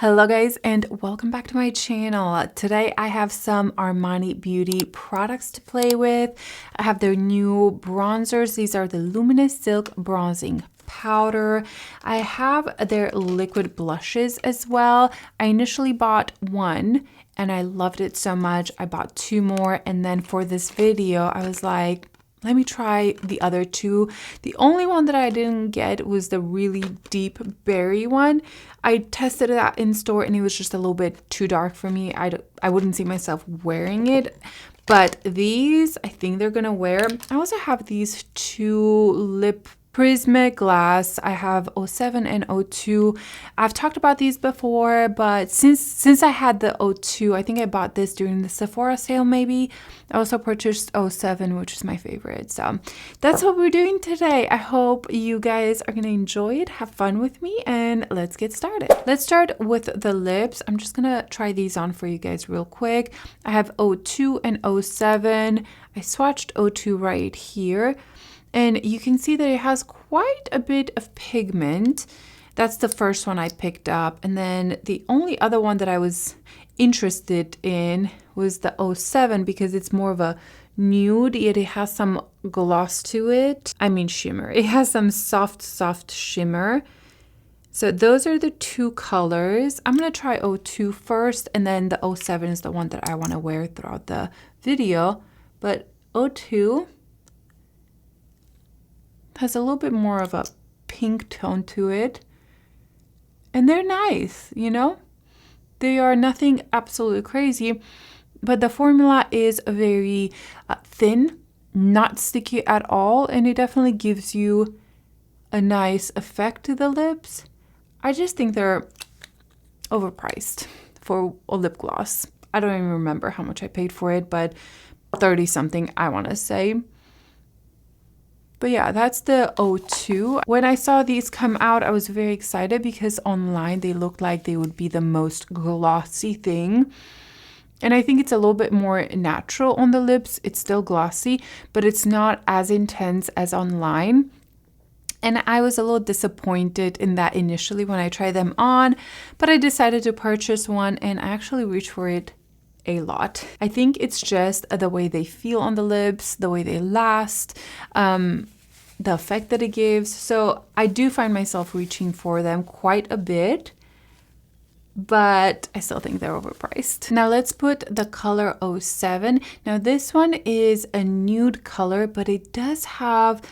Hello guys and welcome back to my channel. Today I have some Armani Beauty products to play with. I have their new bronzers. These are the Luminous Silk Bronzing Powder. I have their liquid blushes as well. I initially bought one and I loved it so much. I bought two more, and then for this video I was like, let me try the other two. The only one that I didn't get was the really deep berry one. I tested that in store and it was just a little bit too dark for me. I wouldn't see myself wearing it. But these, I think they're gonna wear. I also have these two lip Prisma glass. I have 07 and 02. I've talked about these before, but since I had the 02, I think I bought this during the Sephora sale maybe. I also purchased 07, which is my favorite. So that's what we're doing today. I hope you guys are gonna enjoy it, have fun with me, and let's get started. Let's start with the lips. I'm just gonna try these on for you guys real quick. I have 02 and 07. I swatched 02 right here. And you can see that it has quite a bit of pigment. That's the first one I picked up. And then the only other one that I was interested in was the 07 because it's more of a nude, yet it has some gloss to it. I mean shimmer. It has some soft shimmer. So those are the two colors. I'm going to try 02 first, and then the 07 is the one that I want to wear throughout the video. But 02 has a little bit more of a pink tone to it. And they're nice, you know? They are nothing absolutely crazy, but the formula is very thin, not sticky at all, and it definitely gives you a nice effect to the lips. I just think they're overpriced for a lip gloss. I don't even remember how much I paid for it, but 30 something, I want to say. But yeah, that's the 02. When I saw these come out, I was very excited because online they looked like they would be the most glossy thing. And I think it's a little bit more natural on the lips. It's still glossy, but it's not as intense as online. And I was a little disappointed in that initially when I tried them on, but I decided to purchase one and I actually reached for it a lot. I think it's just the way they feel on the lips, the way they last, the effect that it gives. So I do find myself reaching for them quite a bit, but I still think they're overpriced. Now let's put the color 07. Now this one is a nude color, but it does have,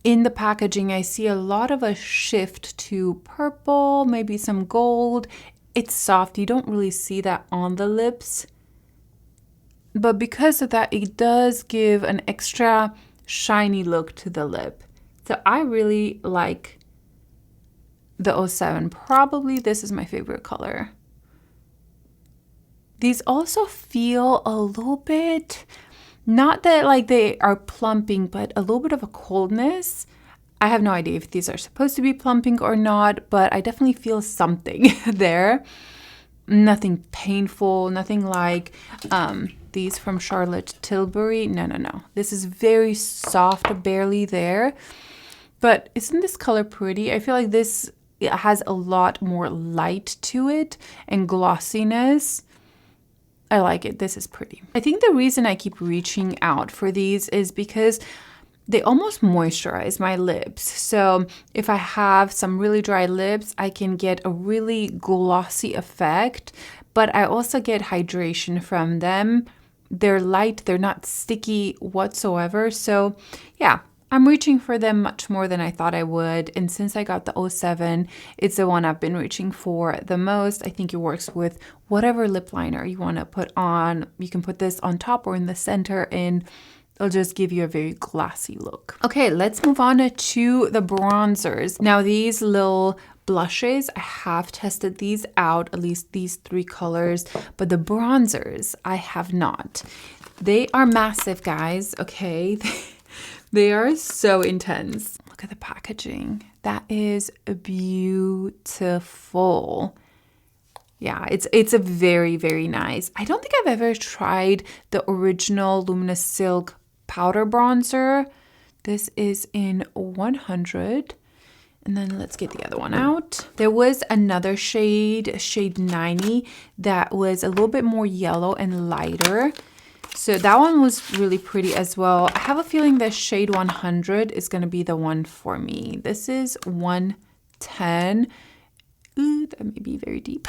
in the packaging, I see a lot of a shift to purple, maybe some gold. It's soft. You don't really see that on the lips. But because of that, it does give an extra shiny look to the lip. So I really like the 07. Probably this is my favorite color. These also feel a little bit, not that like they are plumping, but a little bit of a coldness. I have no idea if these are supposed to be plumping or not, but I definitely feel something there. Nothing painful, nothing like these from Charlotte Tilbury. No. This is very soft, barely there. But isn't this color pretty? I feel like this has a lot more light to it and glossiness. I like it. This is pretty. I think the reason I keep reaching out for these is because they almost moisturize my lips. So if I have some really dry lips, I can get a really glossy effect, but I also get hydration from them. They're light, they're not sticky whatsoever. So yeah, I'm reaching for them much more than I thought I would. And since I got the 07, it's the one I've been reaching for the most. I think it works with whatever lip liner you want to put on. You can put this on top or in the center, and it'll just give you a very glossy look. Okay, let's move on to the bronzers. Now these little blushes, I have tested these out, at least these three colors, but the bronzers, I have not. They are massive, guys, okay? They are so intense. Look at the packaging. That is beautiful. Yeah, it's a very, very nice. I don't think I've ever tried the original Luminous Silk powder bronzer. This is in 100. And then let's get the other one out. There was another shade, shade 90, that was a little bit more yellow and lighter. So that one was really pretty as well. I have a feeling that shade 100 is going to be the one for me. This is 110. Ooh, that may be very deep.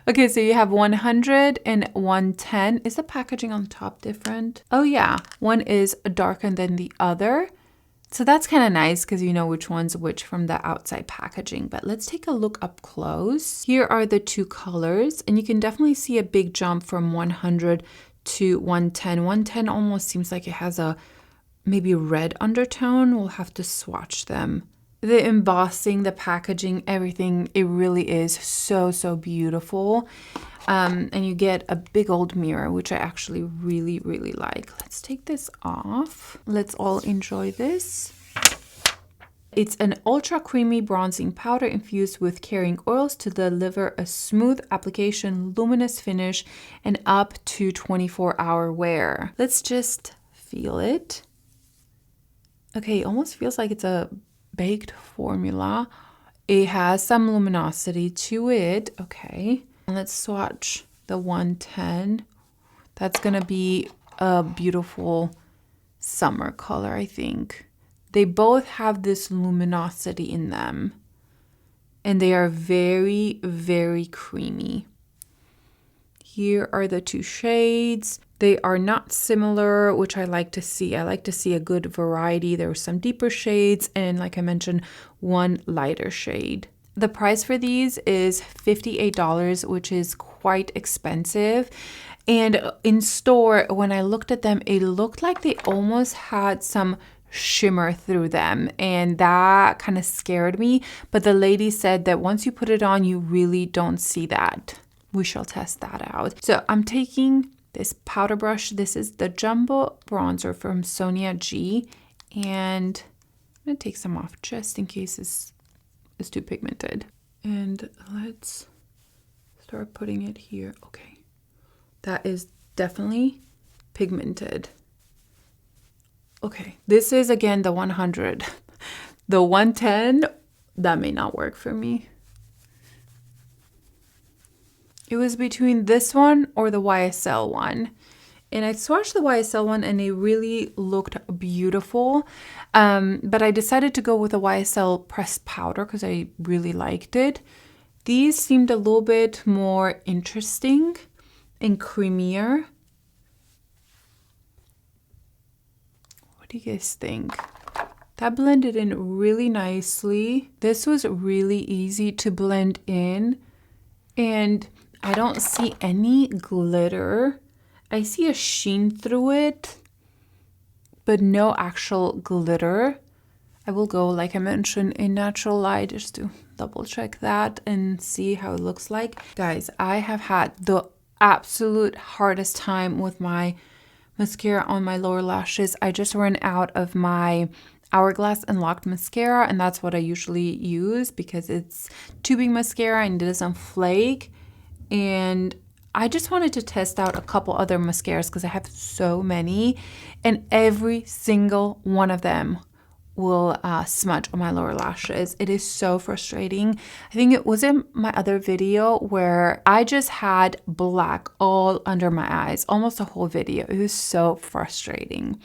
Okay, so you have 100 and 110. Is the packaging on top different? Oh yeah, one is darker than the other. So that's kind of nice because you know which one's which from the outside packaging. But let's take a look up close. Here are the two colors, and you can definitely see a big jump from 100 to 110. 110 almost seems like it has a maybe red undertone. We'll have to swatch them. The embossing, the packaging, everything, it really is so, so beautiful. And you get a big old mirror, which I actually really, really like. Let's take this off. Let's all enjoy this. It's an ultra creamy bronzing powder infused with carrying oils to deliver a smooth application, luminous finish, and up to 24-hour wear. Let's just feel it. Okay, it almost feels like it's a baked formula. It has some luminosity to it. Okay. And let's swatch the 110. That's going to be a beautiful summer color, I think. They both have this luminosity in them. And they are very, very creamy. Here are the two shades. They are not similar, which I like to see. I like to see a good variety. There are some deeper shades and, like I mentioned, one lighter shade. The price for these is $58, which is quite expensive. And in store, when I looked at them, it looked like they almost had some shimmer through them, and that kind of scared me. But the lady said that once you put it on, you really don't see that. We shall test that out. So I'm taking this powder brush. This is the Jumbo Bronzer from Sonia G. And I'm going to take some off just in case it's too pigmented. And let's start putting it here. Okay. That is definitely pigmented. Okay. This is, again, the 100. The 110, that may not work for me. It was between this one or the YSL one. And I swatched the YSL one and it really looked beautiful. But I decided to go with a YSL pressed powder because I really liked it. These seemed a little bit more interesting and creamier. What do you guys think? That blended in really nicely. This was really easy to blend in. And I don't see any glitter. I see a sheen through it, but no actual glitter. I will go, like I mentioned, in natural light just to double check that and see how it looks like. Guys, I have had the absolute hardest time with my mascara on my lower lashes. I just ran out of my Hourglass Unlocked mascara, and that's what I usually use because it's tubing mascara and it doesn't flake. And I just wanted to test out a couple other mascaras because I have so many, and every single one of them will smudge on my lower lashes. It is so frustrating. I think it was in my other video where I just had black all under my eyes, almost a whole video. It was so frustrating.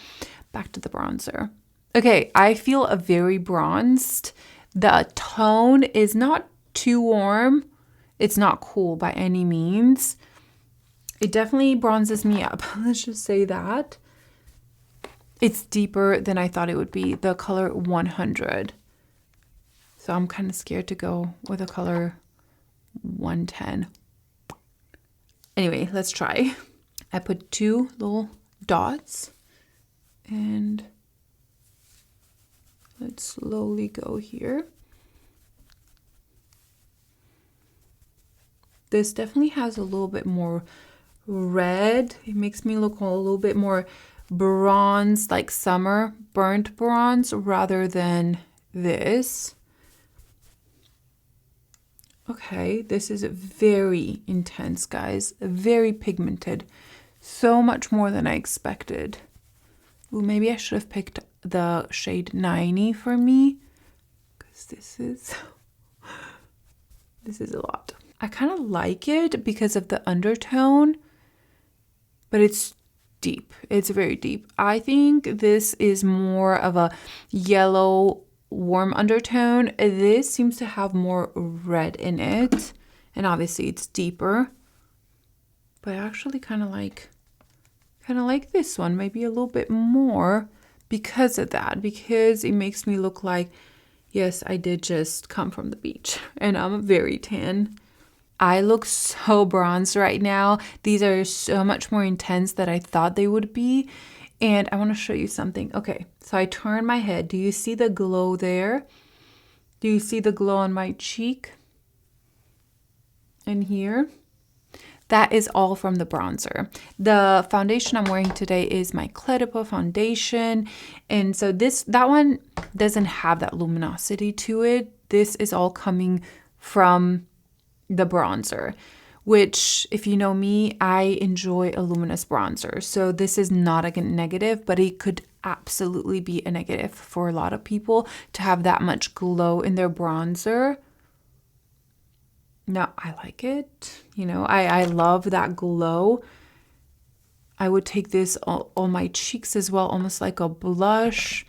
Back to the bronzer. Okay, I feel very bronzed. The tone is not too warm. It's not cool by any means. It definitely bronzes me up. Let's just say that. It's deeper than I thought it would be. The color 100. So I'm kind of scared to go with a color 110. Anyway, let's try. I put two little dots and let's slowly go here. This definitely has a little bit more red. It makes me look a little bit more bronze, like summer burnt bronze, rather than this. Okay, this is very intense, guys. Very pigmented. So much more than I expected. Ooh, maybe I should have picked the shade 90 for me, because This is a lot. I kind of like it because of the undertone, but it's deep. It's very deep. I think this is more of a yellow warm undertone. This seems to have more red in it, and obviously it's deeper. But I actually kind of like this one, maybe a little bit more because of that, because it makes me look like, yes, I did just come from the beach and I'm very tan. I look so bronzed right now. These are so much more intense than I thought they would be. And I want to show you something. Okay, so I turn my head. Do you see the glow there? Do you see the glow on my cheek? And here? That is all from the bronzer. The foundation I'm wearing today is my Clé foundation. And so that one doesn't have that luminosity to it. This is all coming from the bronzer, which, if you know me, I enjoy a luminous bronzer. So this is not a negative, but it could absolutely be a negative for a lot of people to have that much glow in their bronzer. No, I like it. You know, I love that glow. I would take this on my cheeks as well, almost like a blush.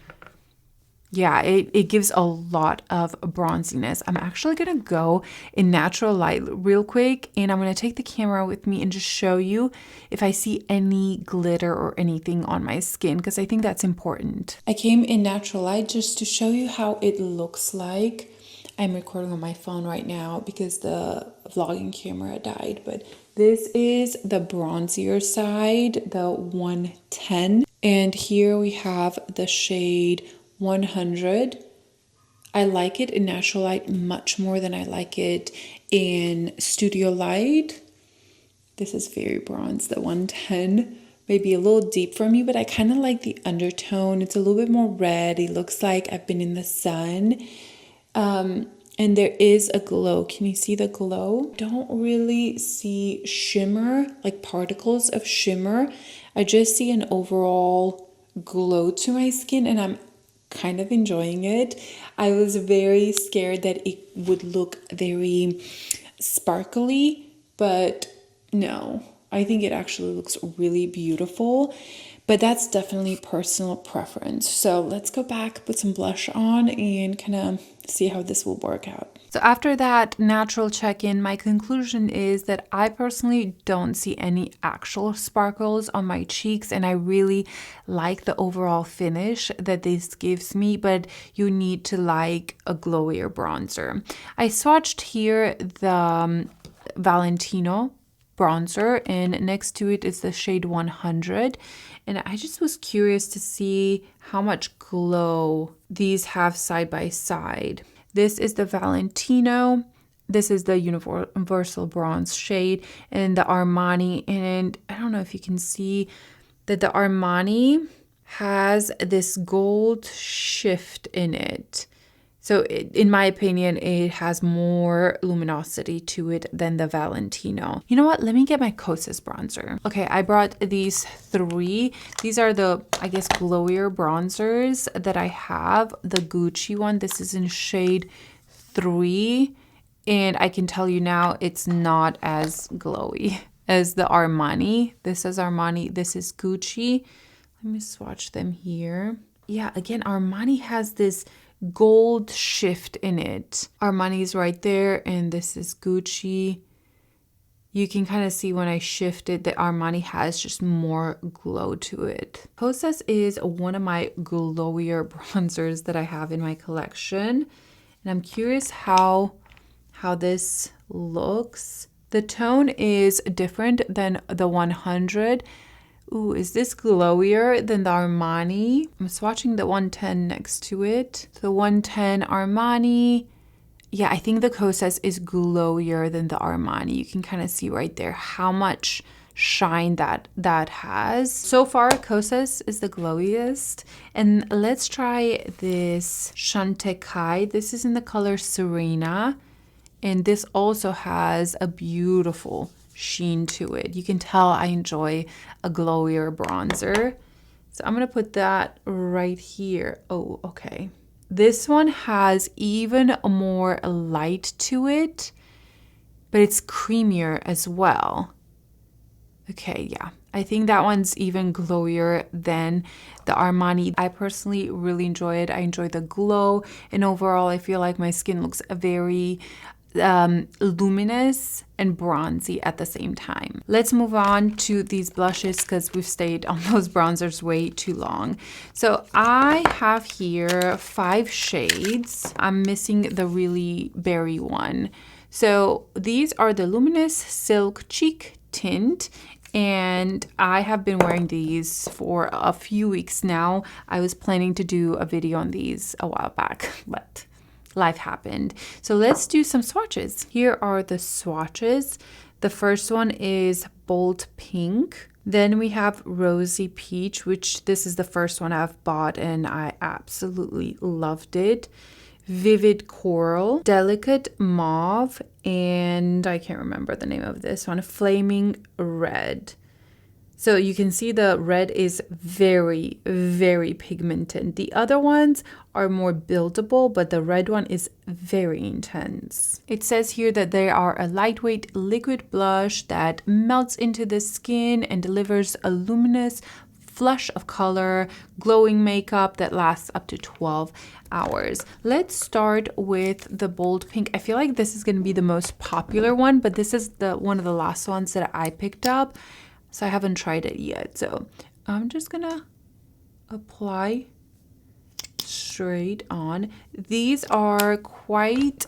Yeah, it gives a lot of bronziness. I'm actually going to go in natural light real quick, and I'm going to take the camera with me and just show you if I see any glitter or anything on my skin, because I think that's important. I came in natural light just to show you how it looks like. I'm recording on my phone right now because the vlogging camera died, but this is the bronzier side, the 110. And here we have the shade 100. I like it in natural light much more than I like it in studio light. This is very bronze, the 110. Maybe a little deep for me, but I kind of like the undertone. It's a little bit more red. It looks like I've been in the sun. And there is a glow. Can you see the glow? Don't really see shimmer, like particles of shimmer. I just see an overall glow to my skin, and I'm kind of enjoying it. I was very scared that it would look very sparkly, but no, I think it actually looks really beautiful. But that's definitely personal preference. So let's go back, put some blush on, and kind of see how this will work out. So after that natural check-in, my conclusion is that I personally don't see any actual sparkles on my cheeks, and I really like the overall finish that this gives me, but you need to like a glowier bronzer. I swatched here the Valentino bronzer, and next to it is the shade 100, and I just was curious to see how much glow these have side by side. This is the Valentino, this is the Universal Bronze shade, and the Armani, and I don't know if you can see that the Armani has this gold shift in it. So in my opinion, it has more luminosity to it than the Valentino. You know what? Let me get my Kosas bronzer. Okay, I brought these three. These are the, I guess, glowier bronzers that I have. The Gucci one, this is in shade 3. And I can tell you now, it's not as glowy as the Armani. This is Armani, this is Gucci. Let me swatch them here. Yeah, again, Armani has this gold shift in it. Armani is right there, and this is Gucci. You can kind of see when I shift it that Armani has just more glow to it. Kosas is one of my glowier bronzers that I have in my collection, and I'm curious how this looks. The tone is different than the 100. Ooh, is this glowier than the Armani? I'm swatching the 110 next to it. The 110 Armani. Yeah, I think the Kosas is glowier than the Armani. You can kind of see right there how much shine that has. So far, Kosas is the glowiest. And let's try this Chantecaille. This is in the color Serena. And this also has a beautiful sheen to it. You can tell I enjoy a glowier bronzer. So I'm going to put that right here. Oh, okay. This one has even more light to it, but it's creamier as well. Okay, yeah. I think that one's even glowier than the Armani. I personally really enjoy it. I enjoy the glow, and overall I feel like my skin looks very luminous and bronzy at the same time. Let's move on to these blushes because we've stayed on those bronzers way too long. So I have here 5 shades. I'm missing the really berry one. So these are the Luminous Silk Cheek Tint, and I have been wearing these for a few weeks now. I was planning to do a video on these a while back, but life happened. So let's do some swatches. Here are the swatches. The first one is Bold Pink. Then we have Rosy Peach, which this is the first one I've bought and I absolutely loved it. Vivid Coral, Delicate Mauve, and I can't remember the name of this one, Flaming Red. So you can see the red is very, very pigmented. The other ones are more buildable, but the red one is very intense. It says here that they are a lightweight liquid blush that melts into the skin and delivers a luminous flush of color, glowing makeup that lasts up to 12 hours. Let's start with the Bold Pink. I feel like this is going to be the most popular one, but this is one of the last ones that I picked up, so I haven't tried it yet. So I'm just gonna apply straight on. These are quite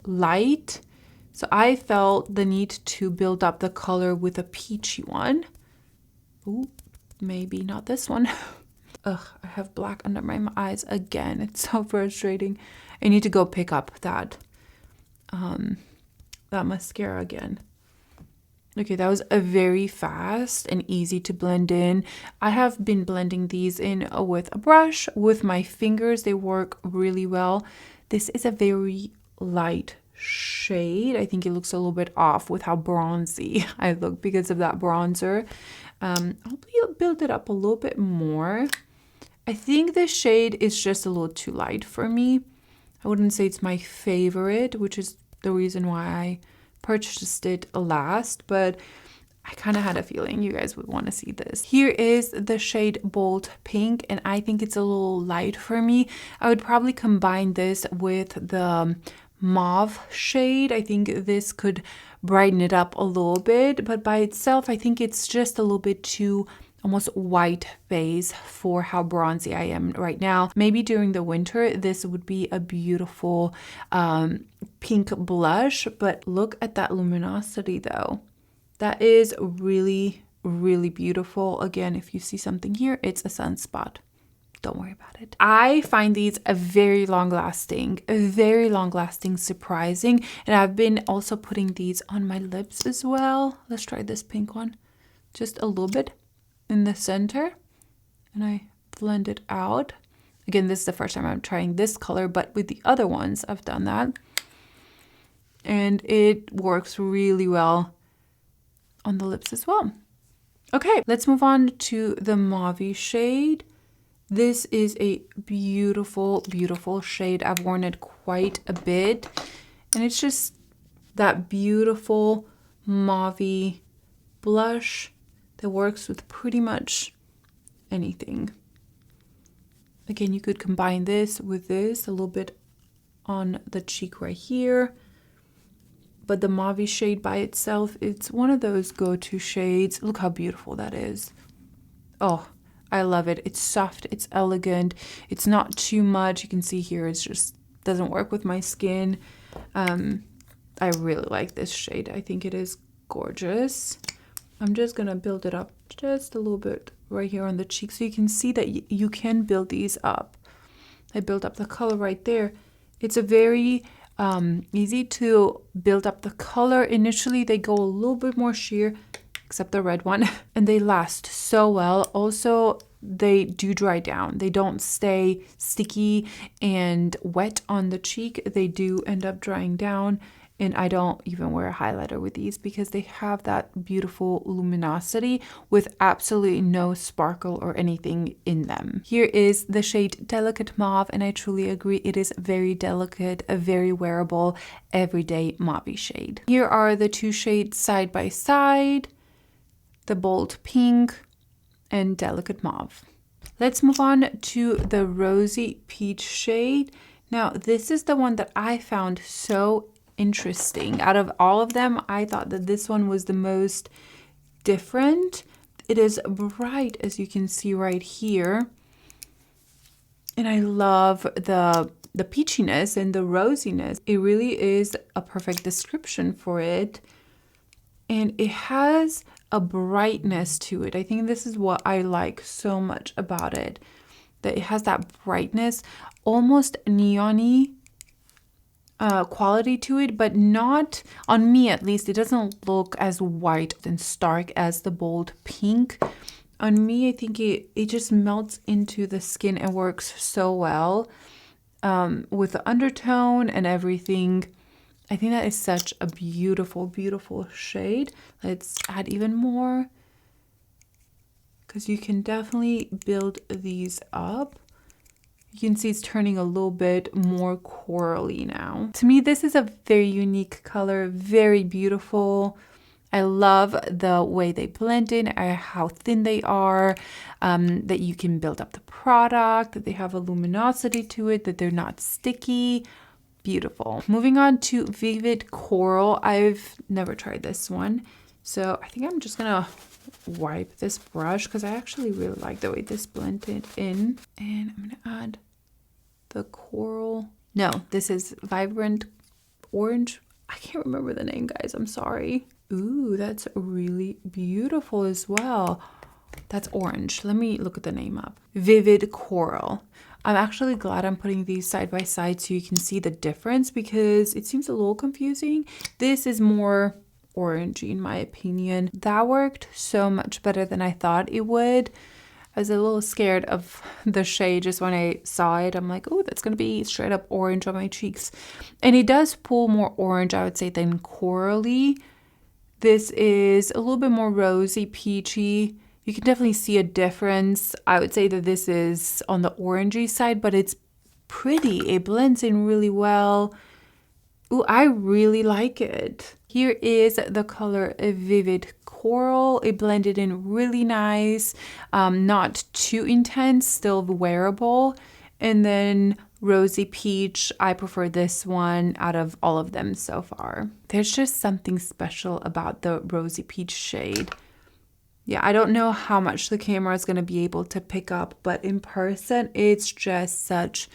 light, so I felt the need to build up the color with a peachy one. Ooh, maybe not this one. Ugh, I have black under my eyes again. It's so frustrating. I need to go pick up that mascara again. Okay, that was a very fast and easy to blend in. I have been blending these in with a brush, with my fingers. They work really well. This is a very light shade. I think it looks a little bit off with how bronzy I look because of that bronzer. I'll build it up a little bit more. I think this shade is just a little too light for me. I wouldn't say it's my favorite, which is the reason why I purchased it last, but I kind of had a feeling you guys would want to see this. Here is the shade Bold Pink, and I think it's a little light for me. I would probably combine this with the mauve shade. I think this could brighten it up a little bit, but by itself, I think it's just a little bit too almost white base for how bronzy I am right now. Maybe during the winter, this would be a beautiful pink blush, but look at that luminosity though. That is really, really beautiful. Again, if you see something here, it's a sunspot. Don't worry about it. I find these very long lasting, surprising. And I've been also putting these on my lips as well. Let's try this pink one. Just a little bit in the center, and I blend it out. Again, this is the first time I'm trying this color, but with the other ones, I've done that. And it works really well on the lips as well. Okay, let's move on to the mauve shade. This is a beautiful, beautiful shade. I've worn it quite a bit, and it's just that beautiful mauve blush that works with pretty much anything. Again, you could combine this with this a little bit on the cheek right here, but the mauve shade by itself, it's one of those go-to shades. Look how beautiful that is. Oh, I love it. It's soft, it's elegant, it's not too much. You can see here it's just doesn't work with my skin. I really like this shade. I think it is gorgeous. I'm just gonna build it up just a little bit right here on the cheek so you can see that you can build these up. I built up the color right there. It's a very easy to build up the color. Initially they go a little bit more sheer, except the red one, and they last so well. Also, they do dry down. They don't stay sticky and wet on the cheek. They do end up drying down, And I don't even wear a highlighter with these because they have that beautiful luminosity with absolutely no sparkle or anything in them. Here is the shade Delicate Mauve, and I truly agree, it is very delicate, a very wearable, everyday mauve shade. Here are the two shades side by side, the Bold Pink and Delicate Mauve. Let's move on to the Rosy Peach shade. Now, this is the one that I found so interesting. Out of all of them, I thought that this one was the most different. It is bright, as you can see right here. And I love the peachiness and the rosiness. It really is a perfect description for it. And it has a brightness to it. I think this is what I like so much about it. That it has that brightness, almost neon-y quality to it, but not, on me at least, it doesn't look as white and stark as the Bold Pink. On me, I think it just melts into the skin and works so well with the undertone and everything. I think that is such a beautiful, beautiful shade. Let's add even more because you can definitely build these up. You can see it's turning a little bit more corally now. To me, this is a very unique color, very beautiful. I love the way they blend in, how thin they are, that you can build up the product, that they have a luminosity to it, that they're not sticky. Beautiful. Moving on to Vivid Coral. I've never tried this one, so I think I'm just gonna wipe this brush because I actually really like the way this blended in. And I'm gonna add the coral. No, this is Vibrant Orange. I can't remember the name, guys. I'm sorry. Ooh, that's really beautiful as well. That's orange. Let me look at the name up. Vivid Coral. I'm actually glad I'm putting these side by side so you can see the difference because it seems a little confusing. This is more orangey in my opinion. That worked so much better than I thought it would. I was a little scared of the shade just when I saw it. I'm like, oh, that's going to be straight up orange on my cheeks. And it does pull more orange, I would say, than corally. This is a little bit more rosy, peachy. You can definitely see a difference. I would say that this is on the orangey side, but it's pretty. It blends in really well. Ooh, I really like it. Here is the color Vivid Coral. It blended in really nice, not too intense, still wearable. And then Rosy Peach, I prefer this one out of all of them so far. There's just something special about the Rosy Peach shade. Yeah, I don't know how much the camera is going to be able to pick up, but in person, it's just such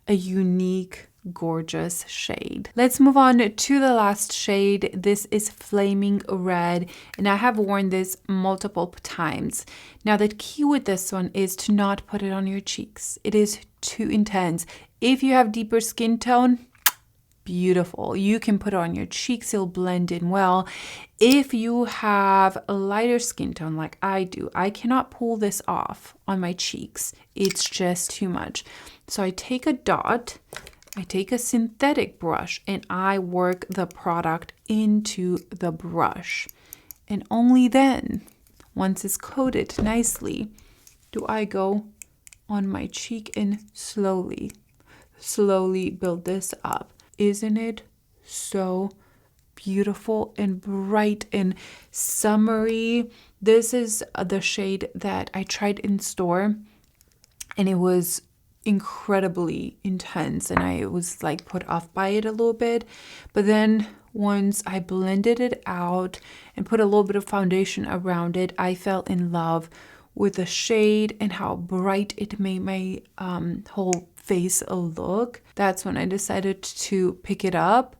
a unique, gorgeous shade. Let's move on to the last shade. This is Flaming Red, and I have worn this multiple times. Now, the key with this one is to not put it on your cheeks. It is too intense. If you have deeper skin tone, beautiful. You can put it on your cheeks, it'll blend in well. If you have a lighter skin tone like I do, I cannot pull this off on my cheeks. It's just too much. So I take a dot, I take a synthetic brush, and I work the product into the brush. And only then, once it's coated nicely, do I go on my cheek and slowly build this up. Isn't it so beautiful and bright and summery? This is the shade that I tried in store, and it was incredibly intense, and I was like put off by it a little bit. But then once I blended it out and put a little bit of foundation around it, I fell in love with the shade and how bright it made my whole face look. That's when I decided to pick it up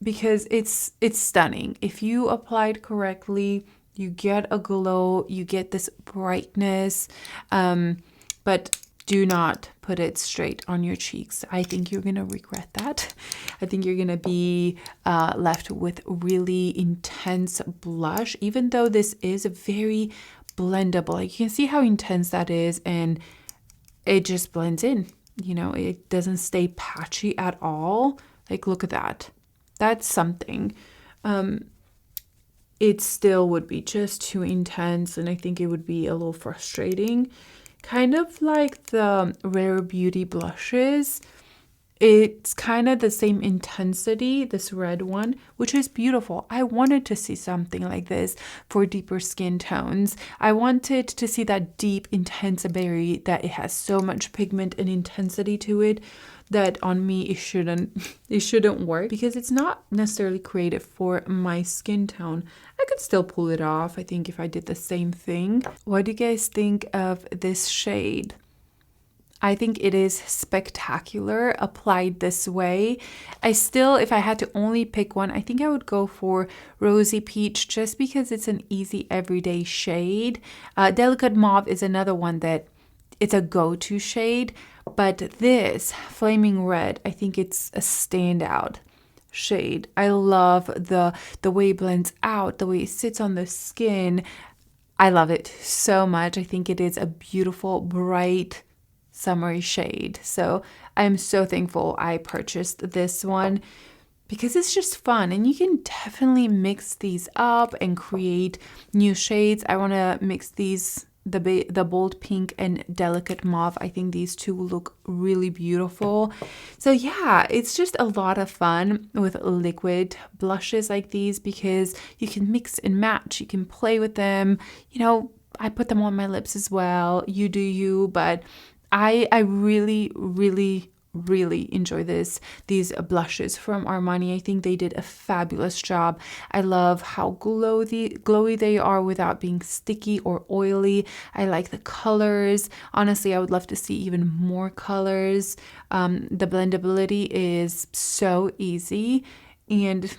because it's stunning. If you applied correctly, you get a glow, you get this brightness, but do not put it straight on your cheeks. I think you're gonna regret that. I think you're gonna be left with really intense blush, even though this is very blendable. Like, you can see how intense that is, and it just blends in. You know, it doesn't stay patchy at all. Like, look at that. that's something. It still would be just too intense, and I think it would be a little frustrating. Kind of like the Rare Beauty blushes. It's kind of the same intensity, this red one, which is beautiful. I wanted to see something like this for deeper skin tones. I wanted to see that deep, intense berry, that it has so much pigment and intensity to it that on me it shouldn't work, because it's not necessarily created for my skin tone. I could still pull it off, I think, if I did the same thing. What do you guys think of this shade? I think it is spectacular applied this way. I still, if I had to only pick one, I think I would go for Rosy Peach, just because it's an easy everyday shade. Delicate Mauve is another one that it's a go-to shade, but this Flaming Red, I think it's a standout shade. I love the way it blends out, the way it sits on the skin. I love it so much. I think it is a beautiful, bright, summery shade. So I'm so thankful I purchased this one, because it's just fun, and you can definitely mix these up and create new shades. I want to mix these, the bold pink and delicate mauve. I think these two look really beautiful. So yeah, it's just a lot of fun with liquid blushes like these, because you can mix and match, you can play with them. You know, I put them on my lips as well. You do you, but I really, really, really enjoy these blushes from Armani. I think they did a fabulous job. I love how glowy they are without being sticky or oily. I like the colors. Honestly, I would love to see even more colors. The blendability is so easy, and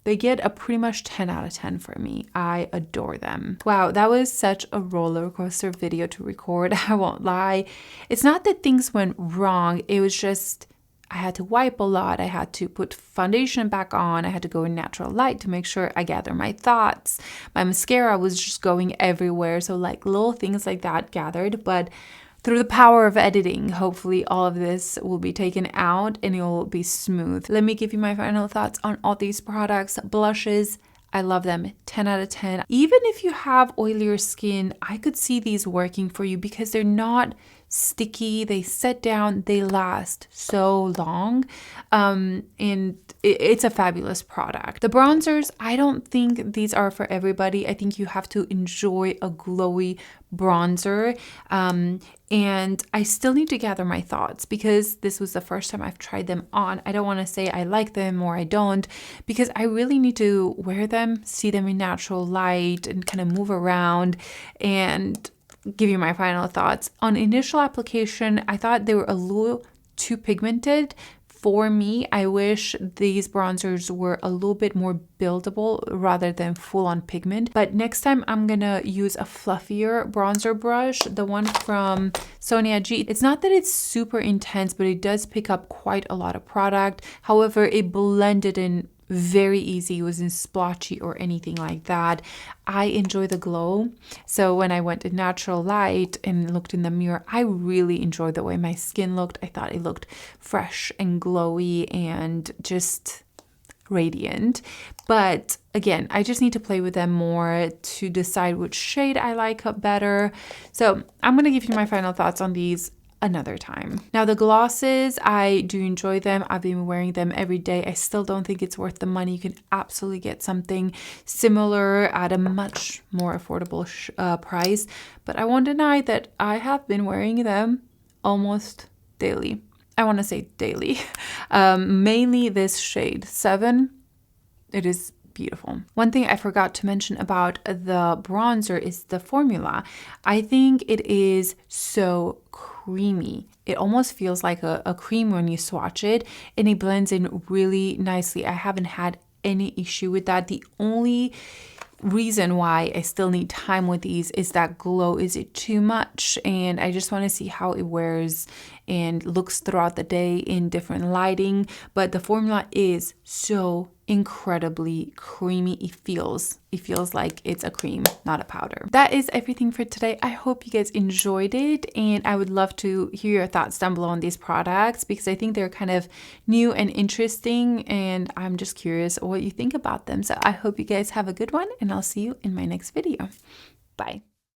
they get a pretty much 10 out of 10 for me. I adore them. Wow, that was such a roller coaster video to record. I won't lie. It's not that things went wrong. It was just I had to wipe a lot. I had to put foundation back on. I had to go in natural light to make sure I gather my thoughts. My mascara was just going everywhere. So like little things like that gathered. But through the power of editing, hopefully all of this will be taken out and it will be smooth. Let me give you my final thoughts on all these products. Blushes, I love them, 10 out of 10. Even if you have oilier skin, I could see these working for you, because they're not sticky, they set down, they last so long, and it's a fabulous product. The bronzers, I don't think these are for everybody. I think you have to enjoy a glowy bronzer, and I still need to gather my thoughts, because this was the first time I've tried them on. I don't want to say I like them or I don't, because I really need to wear them, see them in natural light, and kind of move around and give you my final thoughts. On initial application, I thought they were a little too pigmented for me. I wish these bronzers were a little bit more buildable rather than full on pigment. But next time I'm gonna use a fluffier bronzer brush, the one from Sonia G. It's not that it's super intense, but it does pick up quite a lot of product. However, it blended in very easy. It wasn't splotchy or anything like that. I enjoy the glow. So when I went in natural light and looked in the mirror, I really enjoyed the way my skin looked. I thought it looked fresh and glowy and just radiant. But again, I just need to play with them more to decide which shade I like better. So I'm going to give you my final thoughts on these another time. Now the glosses, I do enjoy them. I've been wearing them every day. I still don't think it's worth the money. You can absolutely get something similar at a much more affordable price, but I won't deny that I have been wearing them almost daily. I want to say daily. Mainly this shade 7. It is beautiful. One thing I forgot to mention about the bronzer is the formula. I think it is so creamy. It almost feels like a cream when you swatch it, and it blends in really nicely. I haven't had any issue with that. The only reason why I still need time with these is that glow. Is it too much? And I just want to see how it wears and looks throughout the day in different lighting. But the formula is so incredibly creamy. It feels like it's a cream, not a powder. That is everything for today. I hope you guys enjoyed it, and I would love to hear your thoughts down below on these products because I think they're kind of new and interesting, and I'm just curious what you think about them. So I hope you guys have a good one, and I'll see you in my next video. Bye.